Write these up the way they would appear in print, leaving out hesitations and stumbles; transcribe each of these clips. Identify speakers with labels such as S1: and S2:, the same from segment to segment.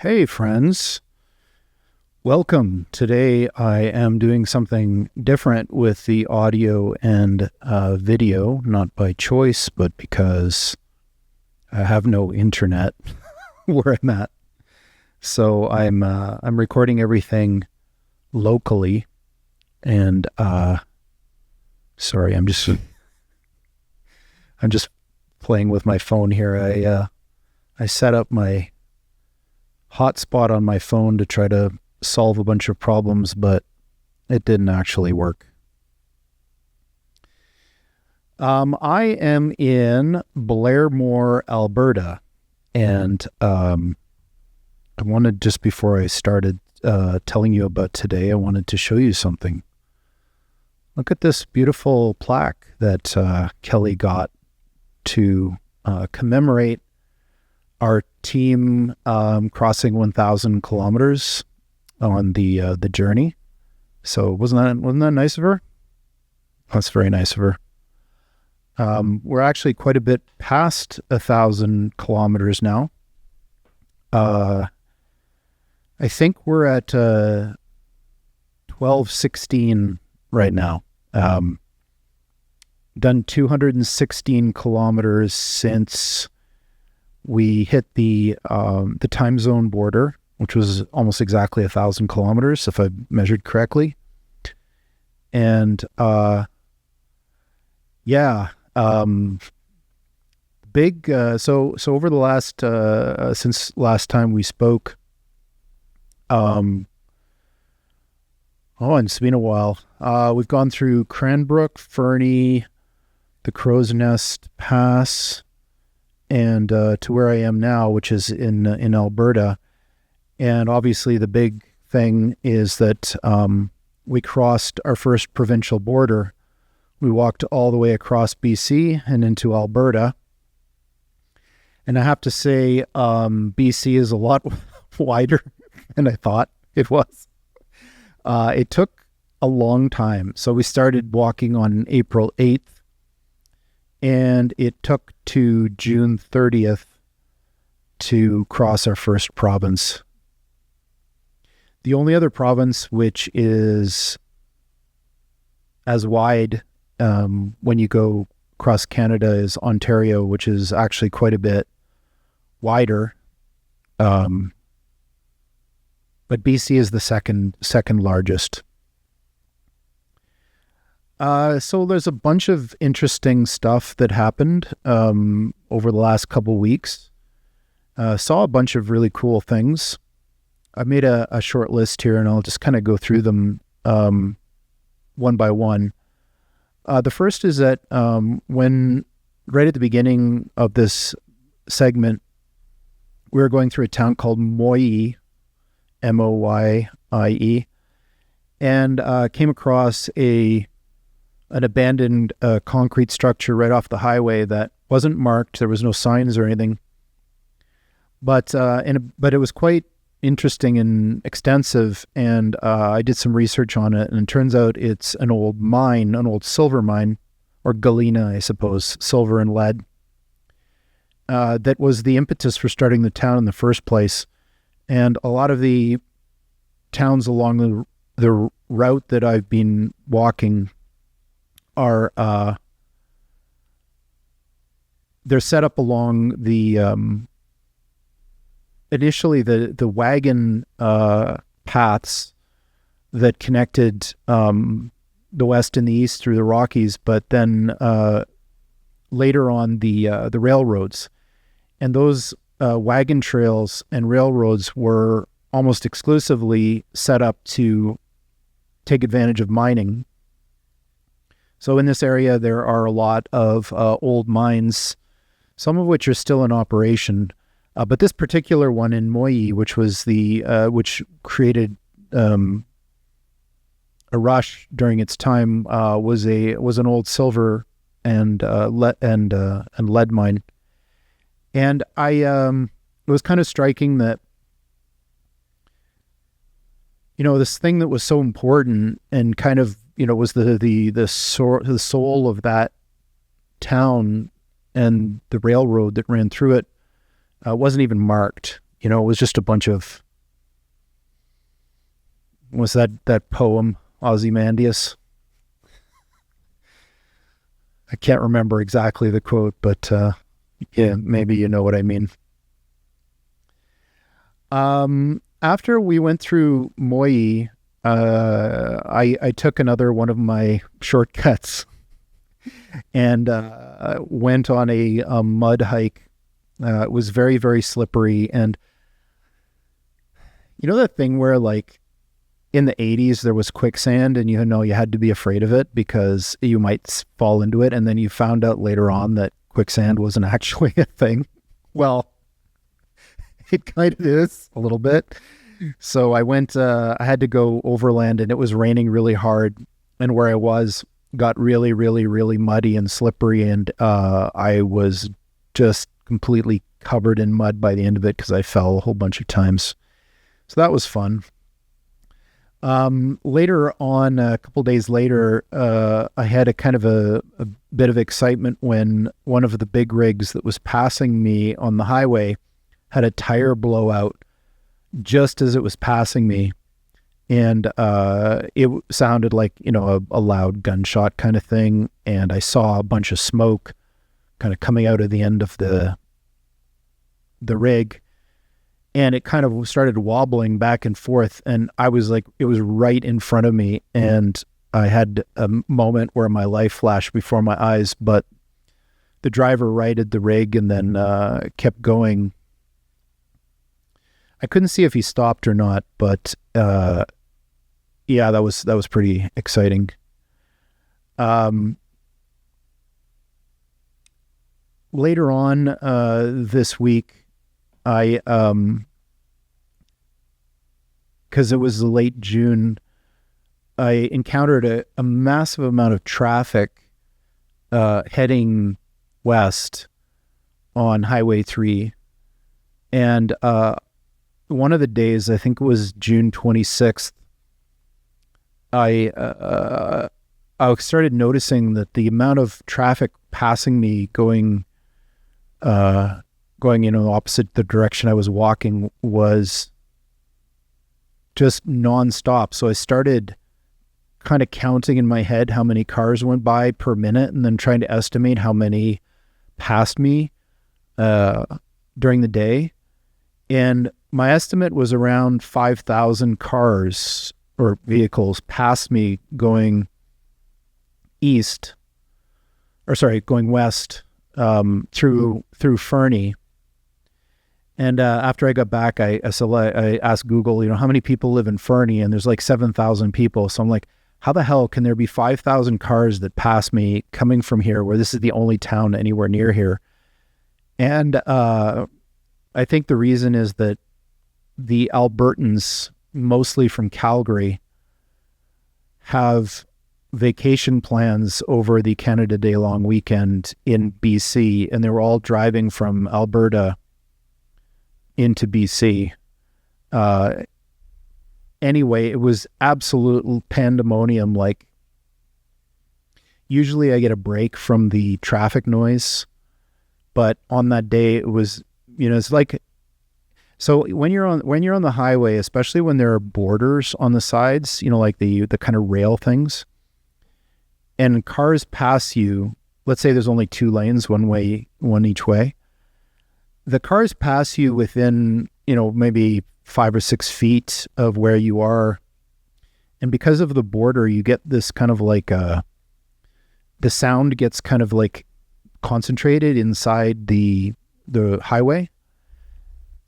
S1: Hey friends, welcome. Today I am doing something different with the audio and video, not by choice, but because I have no internet where I'm at. So I'm recording everything locally, and sorry, I'm just playing with my phone here. I set up my hotspot on my phone to try to solve a bunch of problems, but it didn't actually work. I am in Blairmore, Alberta, and I wanted, just before I started telling you about today, I wanted to show you something. Look at this beautiful plaque that Kelly got to commemorate our team crossing 1,000 kilometers on the journey. So wasn't that nice of her? That's very nice of her. We're actually quite a bit past 1,000 kilometers now. I think we're at 1216 right now. Done 216 kilometers since we hit the time zone border, which was almost exactly 1,000 kilometers, if I measured correctly. And big. So over the last since last time we spoke, and it's been a while. We've gone through Cranbrook, Fernie, the Crowsnest Pass, and to where I am now, which is in Alberta. And obviously the big thing is that we crossed our first provincial border. We walked all the way across BC and into Alberta. And I have to say, BC is a lot wider than I thought it was. It took a long time. So we started walking on April 8th. And it took to June 30th to cross our first province. The only other province which is as wide when you go across Canada is Ontario, which is actually quite a bit wider. But BC is the second largest. So there's a bunch of interesting stuff that happened over the last couple weeks. Saw a bunch of really cool things. I made a short list here, and I'll just kind of go through them one by one. The first is that when right at the beginning of this segment, we were going through a town called Moyie, Moyie, and came across an abandoned concrete structure right off the highway that wasn't marked. There was no signs or anything, but it was quite interesting and extensive. And I did some research on it, and it turns out it's an old mine, an old silver mine, or galena, I suppose, silver and lead. That was the impetus for starting the town in the first place. And a lot of the towns along the route that I've been walking are they're set up along the initially the wagon paths that connected the west and the east through the Rockies, but then later on the railroads, and those wagon trails and railroads were almost exclusively set up to take advantage of mining. So in this area, there are a lot of old mines, some of which are still in operation. But this particular one in Moyie, which was which created a rush during its time, was an old silver and lead mine. And it was kind of striking that, this thing that was so important and kind of, was the soul of that town and the railroad that ran through it, wasn't even marked. It was just a bunch of, was that poem, Ozymandias? I can't remember exactly the quote, but yeah, maybe you know what I mean. After we went through Moyie, I took another one of my shortcuts and went on a mud hike. It was very, very slippery. And you know that thing where like in the 80s there was quicksand and you had to be afraid of it because you might fall into it, and then you found out later on that quicksand wasn't actually a thing? Well, it kind of is a little bit. So I had to go overland, and it was raining really hard, and where I was got really, really, really muddy and slippery, and I was just completely covered in mud by the end of it because I fell a whole bunch of times. So that was fun. Later on, a couple days later, I had a kind of a bit of excitement when one of the big rigs that was passing me on the highway had a tire blowout just as it was passing me. And it sounded like, a loud gunshot kind of thing. And I saw a bunch of smoke kind of coming out of the end of the rig. And it kind of started wobbling back and forth. And I was like, it was right in front of me. And I had a moment where my life flashed before my eyes. But the driver righted the rig and then kept going. I couldn't see if he stopped or not, but yeah, that was pretty exciting. Later on this week, I because it was late June, I encountered a massive amount of traffic heading west on Highway 3, and one of the days, I think it was June 26th, I started noticing that the amount of traffic passing me going opposite the direction I was walking was just nonstop. So I started kind of counting in my head how many cars went by per minute, and then trying to estimate how many passed me during the day. And my estimate was around 5,000 cars or vehicles passed me going going west through Fernie. And after I got back, I asked Google, how many people live in Fernie? And there's like 7,000 people. So I'm like, how the hell can there be 5,000 cars that pass me coming from here, where this is the only town anywhere near here? And I think the reason is that the Albertans, mostly from Calgary, have vacation plans over the Canada Day long weekend in BC, and they were all driving from Alberta into BC. Anyway, it was absolute pandemonium. Like, usually I get a break from the traffic noise, but on that day it was, it's like, so when you're on the highway, especially when there are borders on the sides, like the kind of rail things, and cars pass you, let's say there's only two lanes, one each way. The cars pass you within, maybe 5 or 6 feet of where you are. And because of the border, you get this kind of like, the sound gets kind of like concentrated inside the highway.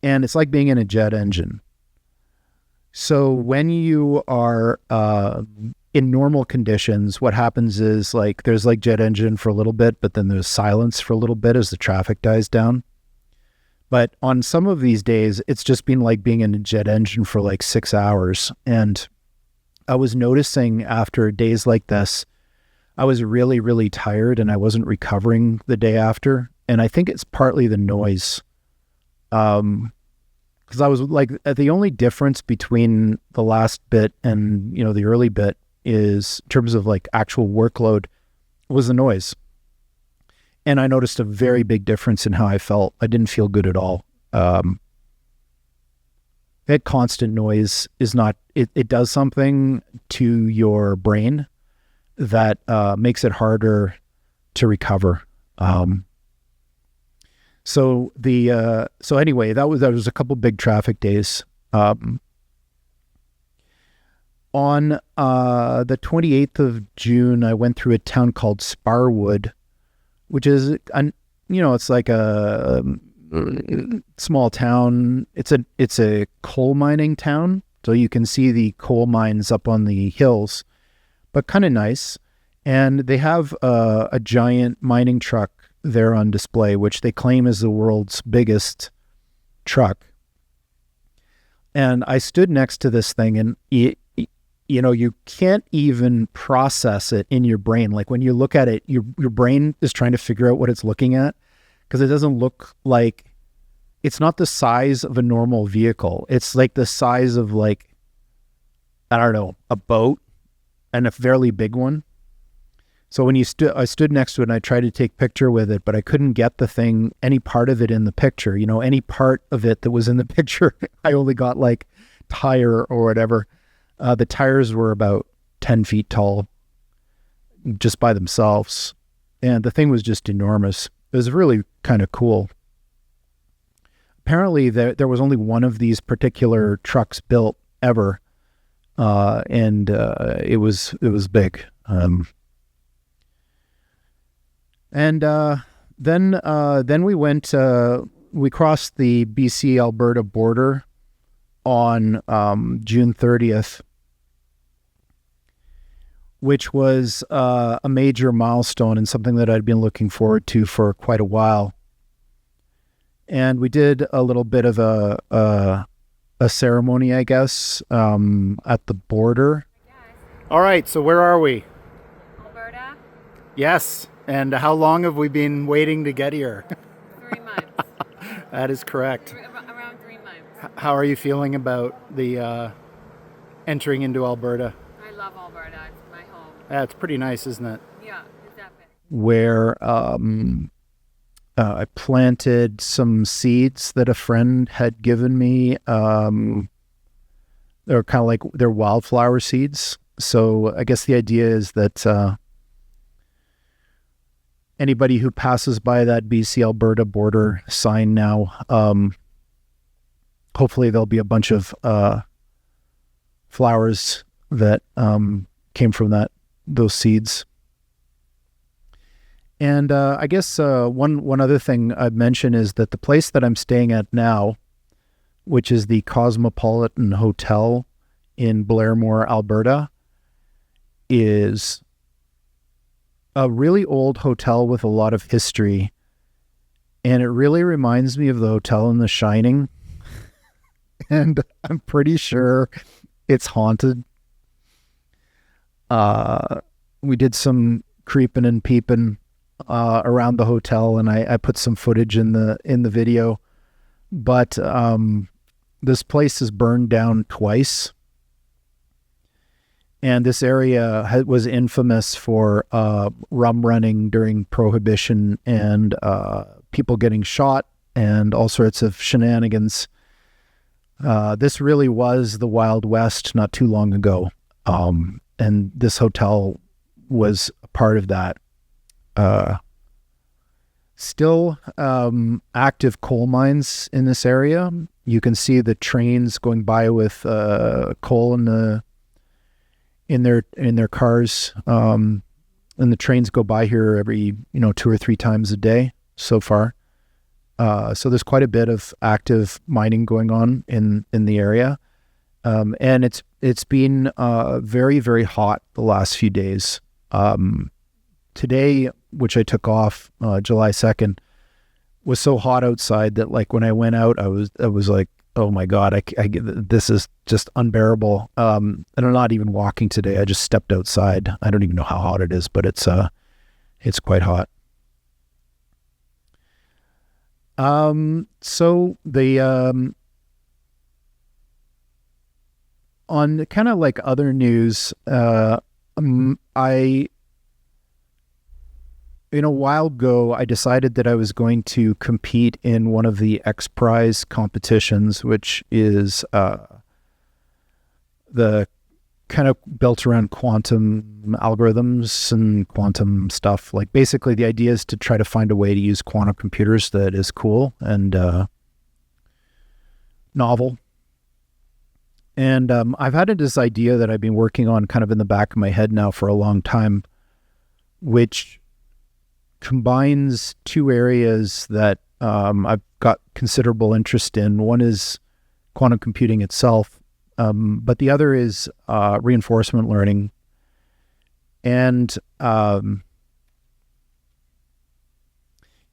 S1: And it's like being in a jet engine. So when you are in normal conditions, what happens is like there's like jet engine for a little bit, but then there's silence for a little bit as the traffic dies down. But on some of these days, it's just been like being in a jet engine for like 6 hours. And I was noticing after days like this, I was really, really tired and I wasn't recovering the day after. And I think it's partly the noise. Because I was like, the only difference between the last bit and, the early bit is, in terms of like actual workload, was the noise. And I noticed a very big difference in how I felt. I didn't feel good at all. that constant noise is not, it does something to your brain that makes it harder to recover. So anyway, that was a couple big traffic days. On the 28th of June, I went through a town called Sparwood, which is, it's like a small town. It's a coal mining town, so you can see the coal mines up on the hills, but kind of nice. And they have a giant mining truck there on display, which they claim is the world's biggest truck. And I stood next to this thing, and you can't even process it in your brain. Like when you look at it, your brain is trying to figure out what it's looking at, because it doesn't look like, it's not the size of a normal vehicle. It's like the size of, like, I don't know, a boat, and a fairly big one. So when I stood next to it and I tried to take picture with it, but I couldn't get the thing, any part of it in the picture. Any part of it that was in the picture, I only got like tire or whatever. The tires were about 10 feet tall just by themselves. And the thing was just enormous. It was really kind of cool. Apparently there was only one of these particular trucks built ever. And it was big. And then we crossed the BC Alberta border on June 30th, which was a major milestone and something that I'd been looking forward to for quite a while. And we did a little bit of a ceremony, I guess, at the border. Yes. All right, so where are we?
S2: Alberta.
S1: Yes. And how long have we been waiting to get here?
S2: 3 months.
S1: That is correct.
S2: Around 3 months.
S1: How are you feeling about the entering into Alberta?
S2: I love Alberta. It's my home.
S1: Yeah, it's pretty nice, isn't it?
S2: Yeah, it's epic.
S1: Where I planted some seeds that a friend had given me. They're kind of like, they're wildflower seeds. So I guess the idea is that anybody who passes by that BC Alberta border sign now, hopefully there'll be a bunch of flowers that came from those seeds. And I guess one other thing I'd mention is that the place that I'm staying at now, which is the Cosmopolitan Hotel in Blairmore, Alberta, is a really old hotel with a lot of history. And it really reminds me of the hotel in The Shining. And I'm pretty sure it's haunted. We did some creeping and peeping around the hotel, and I put some footage in the video. But this place is burned down twice. And this area was infamous for rum running during Prohibition and people getting shot and all sorts of shenanigans. This really was the Wild West not too long ago. And this hotel was a part of that. Still active coal mines in this area. You can see the trains going by with coal in their cars, and the trains go by here every 2 or 3 times a day so far. So there's quite a bit of active mining going on in the area, and it's been very, very hot the last few days. Today, which I took off July 2nd, was so hot outside that, like, when I went out, I was like, oh my God, this is just unbearable. And I'm not even walking today. I just stepped outside. I don't even know how hot it is, but it's quite hot. So the on kind of like other news, in a while ago, I decided that I was going to compete in one of the X Prize competitions, which is the kind of built around quantum algorithms and quantum stuff. Like basically the idea is to try to find a way to use quantum computers that is cool and novel. And I've had this idea that I've been working on kind of in the back of my head now for a long time, which combines two areas that I've got considerable interest in. One is quantum computing itself, but the other is reinforcement learning. And,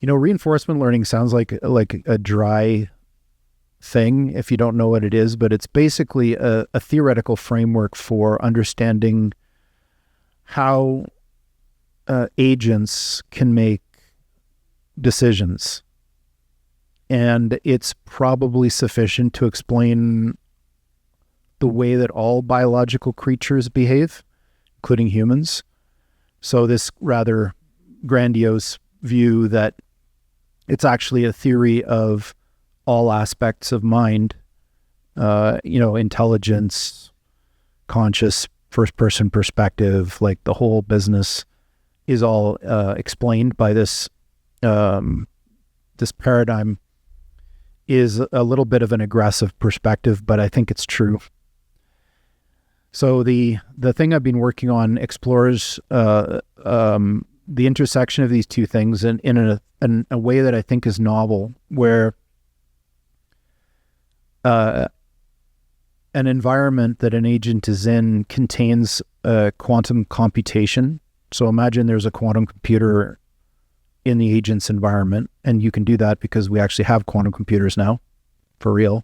S1: reinforcement learning sounds like a dry thing if you don't know what it is, but it's basically a theoretical framework for understanding how agents can make decisions. And it's probably sufficient to explain the way that all biological creatures behave, including humans. So this rather grandiose view that it's actually a theory of all aspects of mind, intelligence, conscious, first-person perspective, like the whole business is all explained by this this paradigm is a little bit of an aggressive perspective, but I think it's true. So the thing I've been working on explores the intersection of these two things in a way that I think is novel, where an environment that an agent is in contains quantum computation. So imagine there's a quantum computer in the agent's environment, and you can do that because we actually have quantum computers now, for real.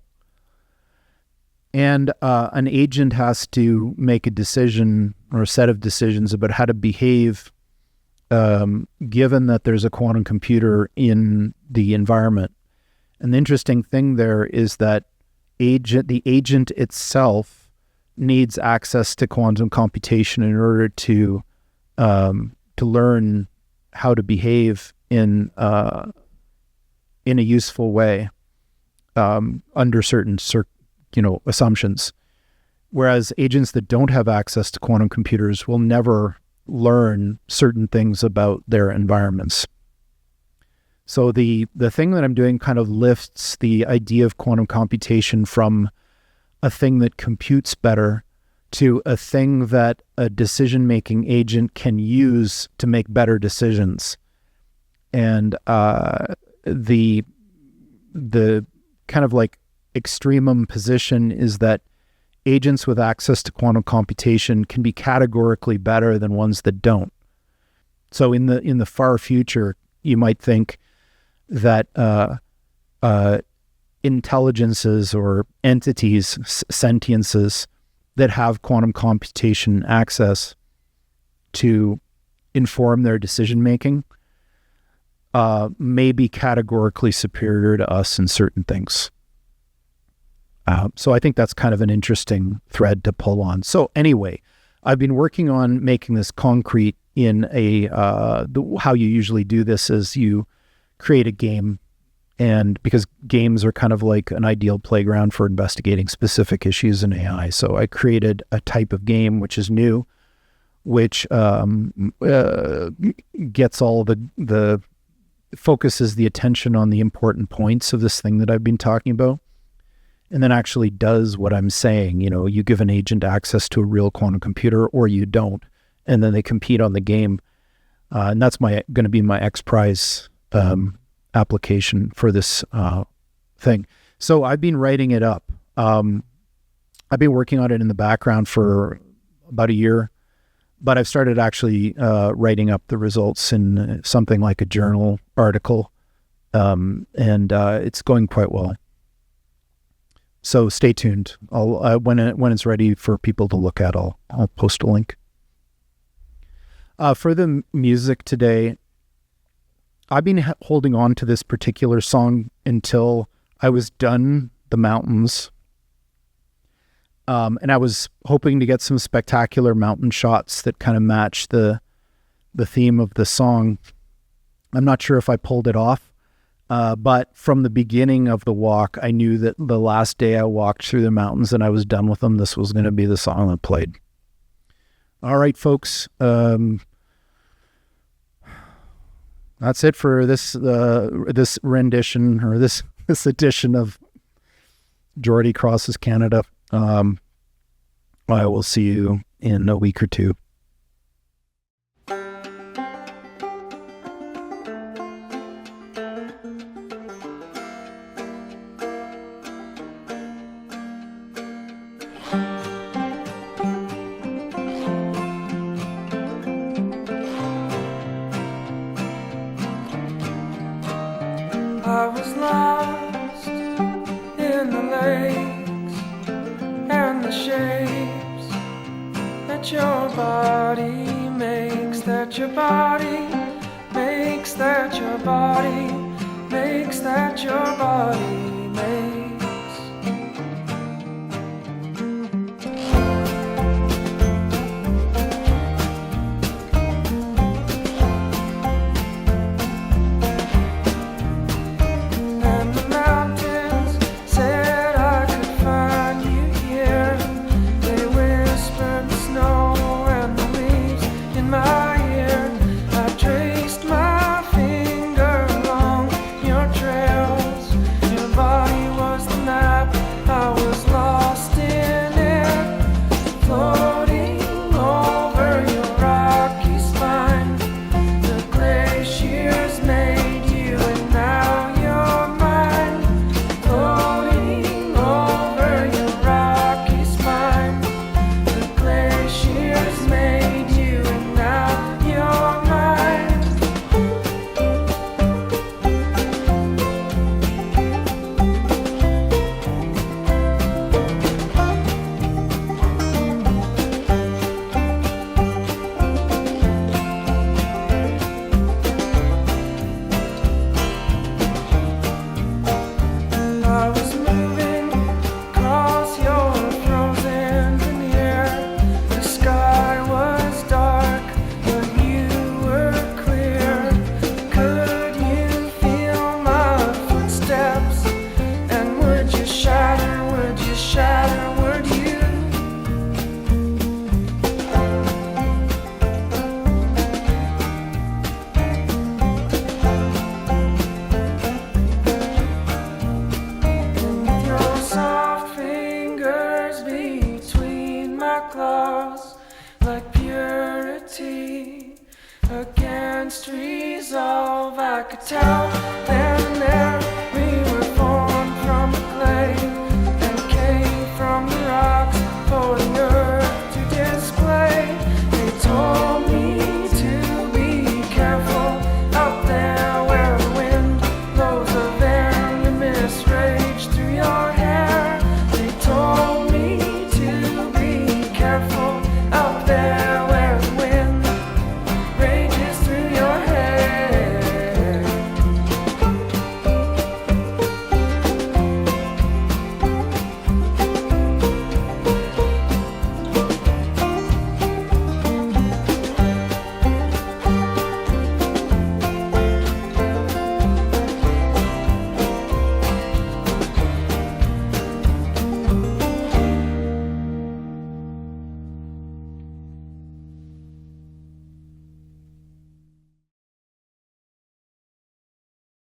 S1: And an agent has to make a decision or a set of decisions about how to behave given that there's a quantum computer in the environment. And the interesting thing there is that the agent itself needs access to quantum computation in order to learn how to behave in a useful way under certain assumptions. Whereas agents that don't have access to quantum computers will never learn certain things about their environments. So the thing that I'm doing kind of lifts the idea of quantum computation from a thing that computes better to a thing that a decision-making agent can use to make better decisions. And the kind of like extremum position is that agents with access to quantum computation can be categorically better than ones that don't. So in the far future, you might think that intelligences or entities, sentiences that have quantum computation access to inform their decision making may be categorically superior to us in certain things. So I think that's kind of an interesting thread to pull on. So anyway, I've been working on making this concrete in how you usually do this is you create a game, and because games are kind of like an ideal playground for investigating specific issues in AI. So I created a type of game which is new, which gets all the focuses the attention on the important points of this thing that I've been talking about, and then actually does what I'm saying. You give an agent access to a real quantum computer or you don't, and then they compete on the game. And that's going to be my X Prize application for this thing. So I've been writing it up. I've been working on it in the background for about a year, but I've started actually writing up the results in something like a journal article, and it's going quite well. So stay tuned. I'll when it's ready for people to look at, I'll post a link. For the music today, I've been holding on to this particular song until I was done The Mountains. And I was hoping to get some spectacular mountain shots that kind of match the theme of the song. I'm not sure if I pulled it off, but from the beginning of the walk, I knew that the last day I walked through the mountains and I was done with them, this was going to be the song that played. All right, folks. That's it for this rendition, or this edition of Geordie Crosses Canada. I will see you in a week or two.
S3: I was lost in the lakes and the shapes that your body makes, that your body makes, that your body makes, that your body makes. Against resolve, I could tell